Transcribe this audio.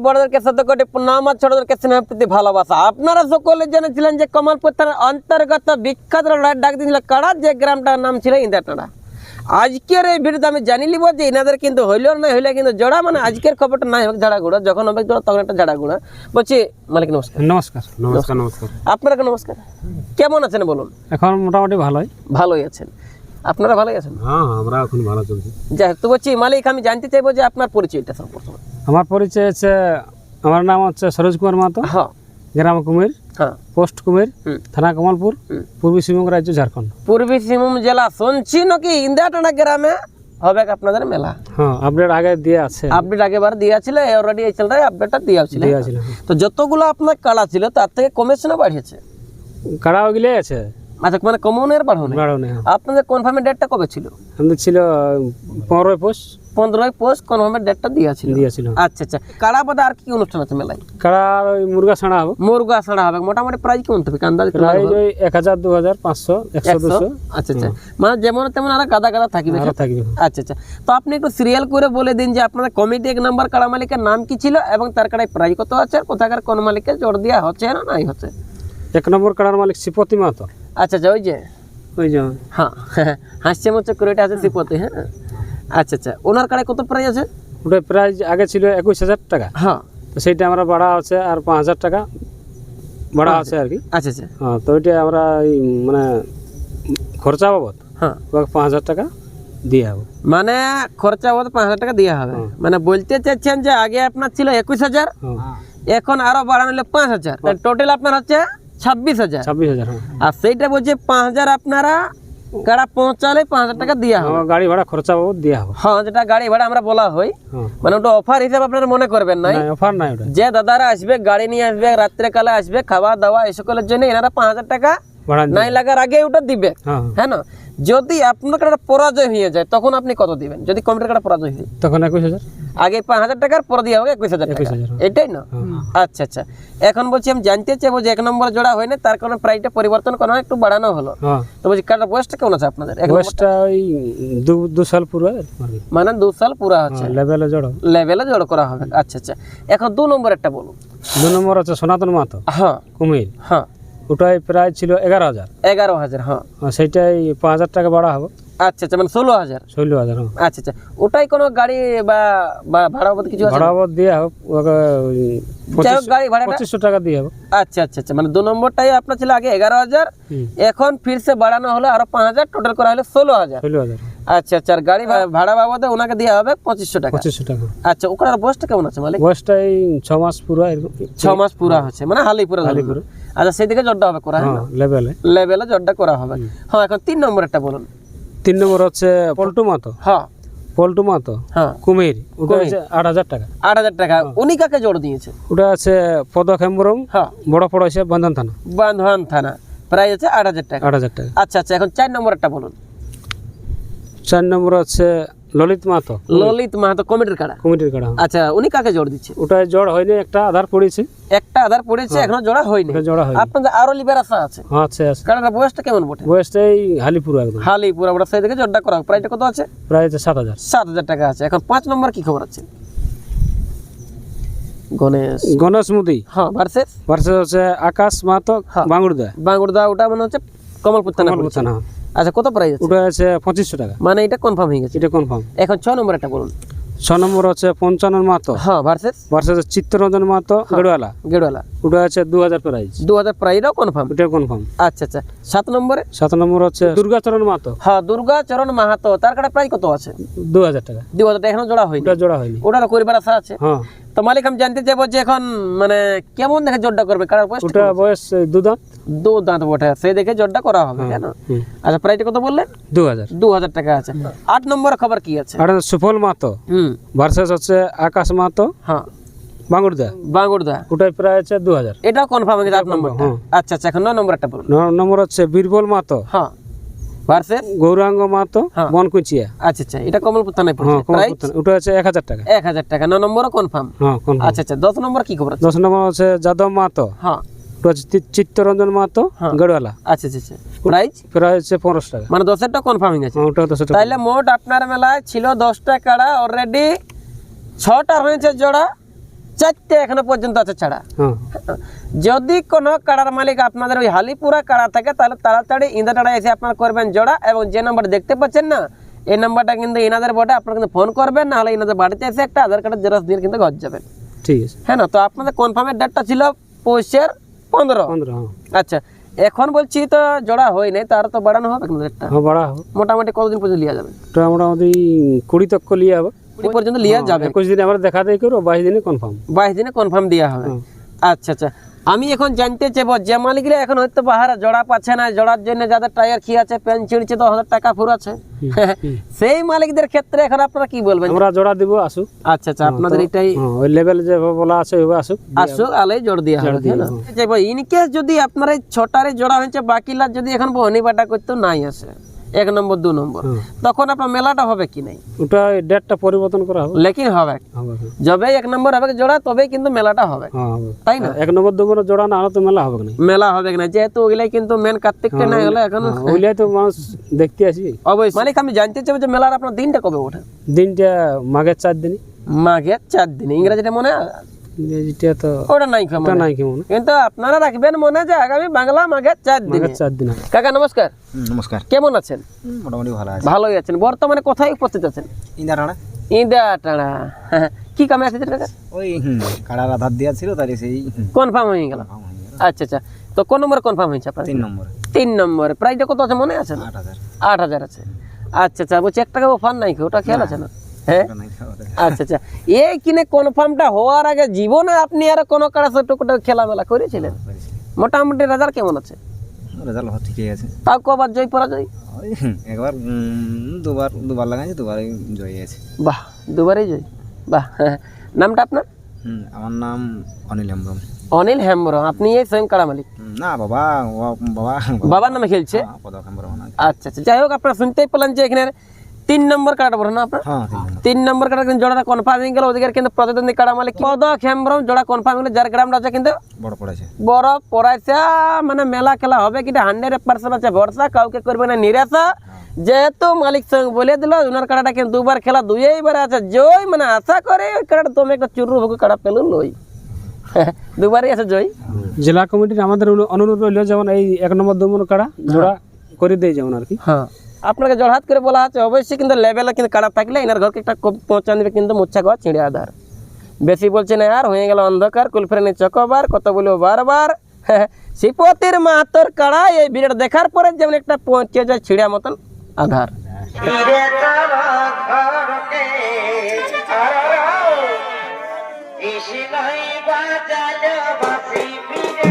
বড়দেরকে সাথে কোটি প্রণাম আর ছোটদেরকে স্নেহ প্রীতি ভালোবাসা। আপনারা সকলে জেনেছিলেন যে কমলপুর থানার অন্তর্গত বিখ্যাত ডাক দিয়েছিল কাড়া, যে গ্রামটার নাম ছিল ইন্দাটাড়া। আজকের এই ভিডিওতে আমি জানি নিব যে এনাদের কিন্তু হইলেও না হইলে কিন্তু জোড়া, মানে আজকের খবরটা নাই হোক ঝাড়াগুড়া, যখন হবে জোড়া তখন একটা ঝাড়াগুড়া। বলছি মালিক নমস্কার। নমস্কার। নমস্কার। নমস্কার। আপনাকে নমস্কার। কেমন আছেন বলুন? এখন মোটামুটি ভালোই আছেন। আপনারা ভালোই আছেন? হ্যাঁ, আমরা এখন ভালো চলছি। যাই হোক, তো বলছি মালিক আমি জানতে চাইবো যে আপনার পরিচয়টা সম্পর্কে। আমার পরিচয় হচ্ছে, আমার নাম হচ্ছে সরোজ কুমার মাহাতো, হ্যাঁ, গ্রাম কুমির, হ্যাঁ, পোস্ট কুমির, থানা কমলপুর, পূর্বী সিংভূম রাজ্য, ঝাড়খণ্ড। পূর্বী সিংভূম জেলা। শুনছি নাকি ইন্দাটাড়া গ্রামে হবে আপনাদের মেলা? হ্যাঁ, আপডেট আগে দিয়ে আছে। আপডেট আগেবার দিয়েছিল, অলরেডি এই চ্যানেলে আপডেটটা দিয়েছিল। তো যতগুলো আপনার কাড়া ছিল তার থেকে কমেছে না বাড়িয়েছে? কাড়া ওগুলো আছে। আচ্ছা, মানে কমনের বাড়ানো। আপনাদের কনফার্মের ডেটটা কবে ছিল? আমাদের ছিল 15 পৌষ। 15 পৌষ কনফার্মের ডেটটা দিয়েছিল। আচ্ছা আচ্ছা। কাড়া বাদে আর কি অনুষ্ঠান আছে মেলায়? কাড়া ওই মুরগা ছাড়া হবে। মুরগা ছাড়া হবে। মোটামুটি প্রাইস কেমন হবে? আন্দাজ প্রাইস ওই 1000, 2000, 500, 100, 200। আচ্ছা আচ্ছা, মানে যেমন তেমন আর গাদা গাদা থাকবে। আচ্ছা আচ্ছা, তো আপনি একটু সিরিয়াল করে বলে দিন যে আপনাদের কমিটি 1 নম্বর কাড়া মালিকের নাম কি ছিল এবং তার কাড়ায় প্রাইস কত আছে, আর কোথাকার কোন মালিকের জোর দেওয়া হচ্ছে না নাই হচ্ছে? 1 নম্বর কাড়ার মালিক শ্রীপতি মাহাতো। আচ্ছা আচ্ছা, ওই যে হ্যাঁ, হাসছে মচ্ছে করে এটা আছে শ্রীপতি। হ্যাঁ, আচ্ছা আচ্ছা। ওনার কাড়ায় কত প্রাইস আছে? ওটা প্রাইস আগে ছিল 21000 টাকা। হ্যাঁ, তো সেইটা আমরা বাড়া আছে আর 5000 টাকা বাড়া আছে আর কি। আচ্ছা আচ্ছা। হ্যাঁ, তো ওইটা আমরা মানে খরচা বাবদ, হ্যাঁ, 5000 টাকা দিয়ে হবে। মানে খরচা বাবদ 5000 টাকা দিয়ে হবে। মানে বলতে চাচ্ছেন যে আগে আপনার ছিল 21000, এখন আরো বাড়ানো হলে 5000, টোটাল আপনার হচ্ছে 26000। আর সেইটা বলছে 5000 আপনারা গাড়া পৌঁছালে 5000 টাকা দিয়া হবে। গাড়ি ভাড়া খরচা বাবদ দিয়া হবে। হ্যাঁ, যেটা গাড়ি ভাড়া আমরা বলা হয়, মানে ওটা অফার হিসাবে আপনারা মনে করবেন না। অফার নাই ওটা। যে দাদারা আসবে, গাড়ি নিয়ে আসবে, রাত্রে কালে আসবে, খাওয়া দাওয়া এই সকলের জন্য এনারা 5000 টাকা নাই লাগার আগে ওটা দিবে। হ্যাঁ না, যদি আপনার কাটা পরাজয় হয়ে যায় তখন আপনি কত দিবেন? যদি কমিটির কাটা পরাজয় হয় তখন 21000। আগে 5000 টাকার পরে দিয়ে হবে 21000 টাকা, এটাই না? আচ্ছা আচ্ছা। এখন বলছি আমি জানতে চাইবো যে 1 নম্বর জোড়া হয় না, তার কারণে প্রাইসটা পরিবর্তন করা একটু বাড়ানো হলো। তো বলছি কাটার বয়সটা কেমন আছে আপনাদের? বয়সটা ওই 2 সাল পুরা, মানে 2 সাল পুরা হচ্ছে। লেভেলে জড়ো করা হবে। আচ্ছা আচ্ছা। এখন 2 নম্বর একটা বলুন। 2 নম্বর আছে সনাতন মাহাতো। হ্যাঁ, কুমির। হ্যাঁ, ওটাই প্রায় ছিল 11000। হ্যাঁ, সেইটাই 5000 টাকা বাড়া হবে। আচ্ছা আচ্ছা, মানে 16000। আচ্ছা আচ্ছা। ওটাই কোনো গাড়ি বা ভাড়া বাবদ কিছু আছে? ভাড়া বাবদ দিয়ে হবে, গাড়ি ভাড়া 2500 টাকা দিয়ে হবে। আচ্ছা আচ্ছা আচ্ছা, মানে 2 নম্বরটাই আপনার ছিল আগে 11000, এখন ফিরসে বাড়ানো হলো আরো 5000, টোটাল করা হলো 16000। আচ্ছা আচ্ছা। আর গাড়ি ভাড়া বাবদে ওনাকে দেওয়া হবে 2500 টাকা। আচ্ছা, ওখানে বয়সটা কেমন আছে মালিক? বয়সটা এই 6 মাস পুরা, 6 মাস পুরা হচ্ছে, মানে হালি পুরা। আচ্ছা, সেই দিকে জড়টা হবে করা হবে, লেভেলে জড়টা করা হবে। হ্যাঁ, এখন 3 নম্বর একটা বলুন। 3 নম্বর হচ্ছে পল্টু মাহাতো। হ্যাঁ, পল্টু মাহাতো। হ্যাঁ, কুমির। ওটা হচ্ছে 8000 টাকা। 8000 টাকা। উনি কাকে জোড় দিয়েছে? ওটা আছে পদক্ষেমরম। হ্যাঁ, বড় পড়াইছে বান্ধন থানা। প্রাইস আছে 8000 টাকা। আচ্ছা আচ্ছা। এখন 4 নম্বর একটা বলুন। 4 নম্বর আছে ললিত মাহাতো। কমিটির কাড়া। আচ্ছা, উনি কাকে জোড় দিচ্ছে? ওটা জোড় হয়নি, একটা আধার পড়েছে। এখনো জোড়া হয়নি। আপনাদের আরো লিবার আশা আছে? হ্যাঁ, আছে। কাড়াটার বয়সটা কেমন বটে? বয়সটাই হালিপুরা, একদম হালিপুরা। ওটা সেই দিকে জোড়টা করা। প্রাইসটা কত আছে? প্রাইস 7000 টাকা আছে। এখন 5 নম্বর কি খবর আছে? গণেশ মুদি। হ্যাঁ, ভার্সেস হচ্ছে আকাশ মাহাতো, বাঙ্গুরদা। ওটা মানে হচ্ছে কমলপুর থানা। আচ্ছা, কত প্রাইস আছে? ওটা আছে 2500 টাকা। মানে এটা কনফার্ম হয়ে গেছে? এটা কনফার্ম। এখন 6 নম্বর একটা বলুন। 6 নম্বর হচ্ছে পঞ্চানন মাহাতো। হ্যাঁ, ভার্সেস চিত্তরঞ্জন মাহাতো, গেড়ওয়ালা। ওটা আছে 2000 প্রাইস। 2000 প্রাইসও কনফার্ম? এটা কনফার্ম। আচ্ছা আচ্ছা। 7 নম্বর হচ্ছে দুর্গাচরণ মাহাতো। হ্যাঁ, দুর্গাচরণ মাহাতো। তার কাছে প্রাইস কত আছে? 2000 টাকা। 2000 টাকা। এখনো জোড়া হয়নি? ওটার করিবার আশা আছে? হ্যাঁ। তো মালিক আমি জানতে চাইবো যে এখন মানে কেমন দেখে জোড়টা করবে? কারণ ওটা বয়স 2 দাঁত বটে, সেই দেখে জোড়টা করা হবে, কেন? আচ্ছা, প্রাইসটা কত বললেন? 2000 টাকা আছে। 8 নম্বর খবর কি আছে? সুফল মাহাতো ভার্সেস হচ্ছে আকাশ মাহাতো। হ্যাঁ, বাঙ্গুরদা। ওটাই প্রায় আছে 2000। এটাও কনফার্ম হয়ে গেছে 8 নম্বর। আচ্ছা আচ্ছা। এখন 9 নম্বর একটা বলুন। 9 নম্বর হচ্ছে বীরবল মাহাতো। হ্যাঁ, ভার্সেস গৌরাঙ্গ মাহাতো, বনকুচিয়া। আচ্ছা আচ্ছা। এটা কমলপুর থানায় পড়ছে। ওটা আছে 1000 টাকা। 1000 টাকা। 9 নম্বরও কনফার্ম। হ্যাঁ, কনফার্ম। আচ্ছা আচ্ছা। 10 নম্বর কি খবর আছে? 10 নম্বর হচ্ছে যাদব মাহাতো। হ্যাঁ, ওটা হচ্ছে চিত্তরঞ্জন মাহাতো, গড়ওয়ালা। আচ্ছা আচ্ছা। প্রাইস 1500 টাকা। মানে 10টা কনফার্ম হয়ে গেছে। ওটা 10টা। তাইলে মোট আপনার মেলায় ছিল 10টা কাড়া, অলরেডি 6টা হয়েছে জোড়া, 4টে এখনো পর্যন্ত আছে ছাড়া। হ্যাঁ যদি কোনো কাড়ার মালিক আপনাদের ওই হালিপুরা কাড়া থাকে তাহলে তাড়াতাড়ি ইন্দাটাড়া এসে আপনার করবেন জোড়া, এবং যে নাম্বার দেখতে পাচ্ছেন না এই নাম্বারটা কিন্তু এনাদের বটে, আপনারা কিন্তু ফোন করবেন, না হলে এনাদের বাড়িতে এসে একটা আধার কার্ডের জেরক্স দিয়ে কিন্তু ঘর যাবেন। ঠিক আছে। হ্যাঁ না, তো আপনাদের কনফার্মের ডেটটা ছিল পৌষের 15। আচ্ছা, এখন বলছি তো জোড়া হয় নাই, তার তো বাড়ানো হবে কিন্তু ডেটটা। হ্যাঁ বাড়া হবে। মোটামুটি কতদিন পর্যন্ত লিয়া যাবে? মোটামুটি 20 তক লিয়ে হবে। 20 পর্যন্ত লিয়া যাবে। 21 দিনে আমরা দেখা দেই করব, 22 দিনে কনফার্ম। 22 দিনে কনফার্ম দেওয়া হবে। আচ্ছা আচ্ছা, আমি এখন জানতে চাইবো যে মালিকরা এখন হয়তো বাহারা জোড়া পাচ্ছে না, জোড়ার জন্য যাদের টায়ার খেয়ে আছে, প্যান ছিঁড়ছে, 10,000 টাকা ফুরাচ্ছে, সেই মালিকদের ক্ষেত্রে এখন আপনারা কি বলবেন? আমরা জোড়া দিব, আসুক। আচ্ছা আচ্ছা, আপনাদের এটাই ওই লেভেল যে বলা আছে ওইভাবে আসুক, আসুক, আলাই জোড় দেওয়া হবে। চাইবো ইন কেস যদি আপনার এই 6টারে জোড়া হয়েছে, বাকিলা যদি এখন বহনি বাটা করতে নাই আসে 1 নম্বর 2 নম্বর, তখন আপনার মেলাটা হবে কি নাই? ওটা ডেটটা পরিবর্তন করা হবে, লেকিন হবে যবে 1 নম্বর হবে জোড়া তবেই কিন্তু মেলাটা হবে, তাই না? 1 নম্বর 2 নম্বর জোড়া না হলে তো মেলা হবে না। মেলা হবে না, যেহেতু ওইলাই কিন্তু মেন কার্তিকটা নাই হলে এখন ওইলাই তো মানুষ দেখতে আসি। অবশ্যই মালিক, আমি জানতে চাইবো যে মেলার আপনার দিনটা কবে ওঠে? দিনটা মাঘের 4 দিন। মাঘের 4 দিন, ইংরেজিটা মনে ইংরেজিটা তো ওটা নাই মনে, কিন্তু আপনারা রাখবেন মনে যে আগামী বাংলা মাঘের 4 দিন। কাকা নমস্কার। নমস্কার। কেমন আছেন? মোটামুটি ভালো আছে। ভালোই আছেন। বর্তমানে কোথায় উপস্থিত আছেন? ইন্দাটাড়া। ইন্দাটাড়া, কি কামে আছেন কাকা? ওই কাড়ার আধার দেওয়া ছিল, তাই সেই কনফার্ম হয়ে গেল। আচ্ছা আচ্ছা, তো কোন নম্বর কনফার্ম হয়েছে আপনার? 3 নম্বর। 3 নম্বর। প্রাইসটা কত আছে মনে আছে? 8,000 আছে। আচ্ছা আচ্ছা, বলছি 1 টাকা অফার নাই, ওটা খেয়াল আছে না? হ্যাঁ আচ্ছা আচ্ছা, এই কিনে কনফার্মটা হওয়ার আগে জীবনে আপনি আর কোনো কাড়া ছোটখাটো খেলামেলা করেছিলেন? মোটামুটি রেজাল্ট কেমন আছে? রেজাল্ট ঠিকই আছে। তাও কবার জয় পরাজয়? একবার দুবার লাগাইছে, দুবারই জয় আছে। বাহ, দুবারই জয়, বাহ। নামটা আপনার? আমার নাম অনিল হেমব্রম। অনিল হেমব্রম, আপনি এই সেম কাড়া মালিক? না, বাবার নামে খেলছে। আচ্ছা আচ্ছা, যাই হোক, আপনারা শুনতেই পেলেন যে এখানে 3 নম্বর কাড়াটা বড় না আপনার? 3 নম্বর কাড়া কিন্তু জোড়াটা কনফার্ম হয়ে গেল। ওদিকে কিন্তু প্রতিদ্বন্দ্বী কাড়া মালিক পদক হেমব্রম জোড়া কনফার্ম হলো, যার গ্রামটা আছে কিন্তু বড় পড়াইছে। মানে মেলা খেলা হবে কিন্তু 100% আছে ভরসা, কাউকে করবে না নিরাশা। যেহেতু মালিক সঙ্গে বলে দিল ওনার কাড়াটা কিন্তু 2বার খেলা 2বার আছে জয়, মানে আশা করে ওই কাড়াটা তুমি একটা চুরু ভোগ কাড়া পেলো লই। 2বারই আছে জয়। জেলা কমিটির আমাদের অনুরোধ রইল যেমন এই 1 নম্বর 2 নম্বর কাড়া জোড়া করে দেয় যেমন আর কি। হ্যাঁ, আপনাকে জড়হাত করে বলা আছে, অবশ্যই কিন্তু লেভেলে কিন্তু কাড়া থাকলে এনার ঘরকে একটা পৌঁছান দেবে কিন্তু মুচ্ছা গাছ ছিঁড়ে আধার। বেশি বলছে না আর, হয়ে গেল অন্ধকার কুলফেরানি চকবার, কত বলবো বারবার। শ্রীপতির মাহাতর কাড়া এই ভিড় দেখার পরে যেমন একটা পৌঁছে যায় ছিঁড়া মতন আধার। ইসি নাই বাজালো বাসি ফিরে